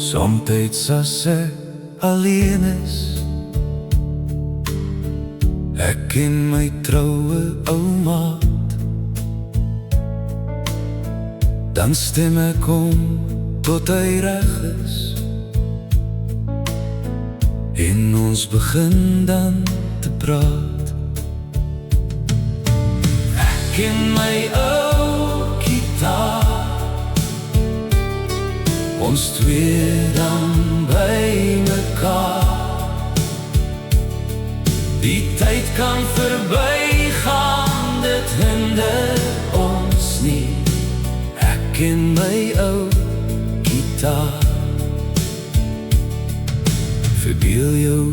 Somtyds as ek alleen is, ek en my troue ou maat, dan stem ek om tot hy reg is, en ons begin dan te praat. Ek en my ou gitaar, ons twee dan by mekaar. Die tyd kan verby gaan, dit hinder ons nie, ek en my ou gitaar. Verbeel jou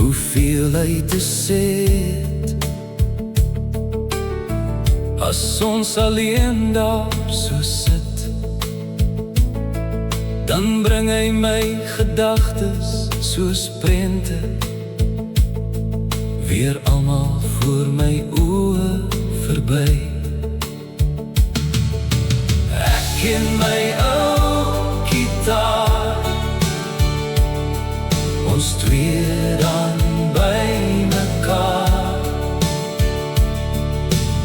hoeveel hy te sê het, as ons alleen daar so sit, dan bring hy my gedagtes soos prente weer almal voor my oë verby. Ek en my ou gitaar, ons twee dan by mekaar.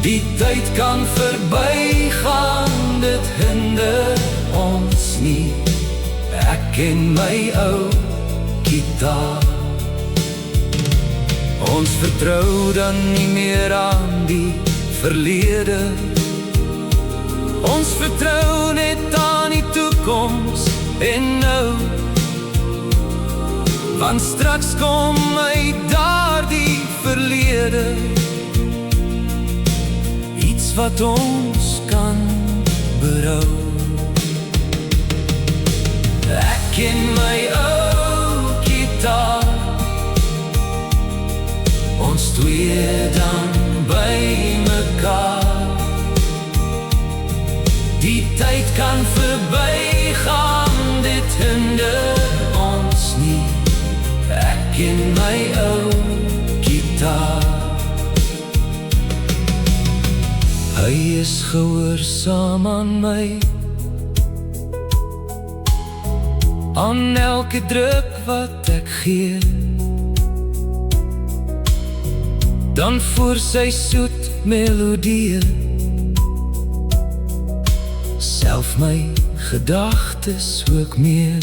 Die tyd kan verby gaan, dit hinder ons nie, ek en my ou gitaar. Ons vertrou dan nie meer aan die verlede, ons vertrou net aan die toekoms en nou, want straks kom uit daardie verlede iets wat ons kan berou. Ek en my ou gitaar, ons twee dan by mekaar. Die tyd kan verby gaan, dit hinder ons nie, ek en my ou gitaar. Hy is gehoorsaam aan my, aan elke druk wat ek gee, dan voer sy soet melodie self my gedagtes ook meer.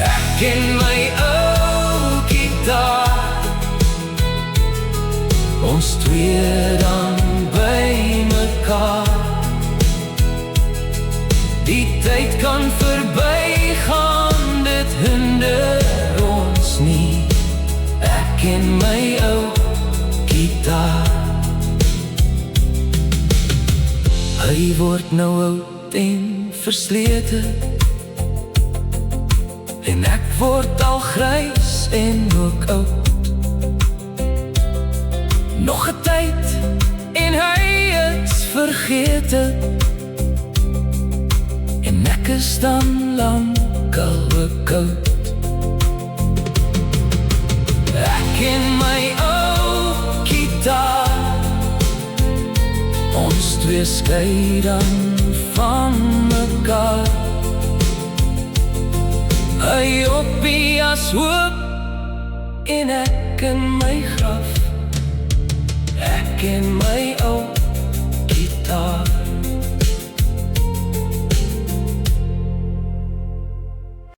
Ek en my ou gitaar, ons twee dan by mekaar. Die tyd kan verby gaan, dit hinder ons nie, ek en my ou gitaar. Hy word nou oud en verslete, en ek word al grys en ook oud. Nog 'n tyd en hy is vergete, en ek is dan lankal ook oud. Ek en my ou gitaar, ons twee skei dan van mekaar. Hy op die as hoop, en ek in my graf, ek en my ou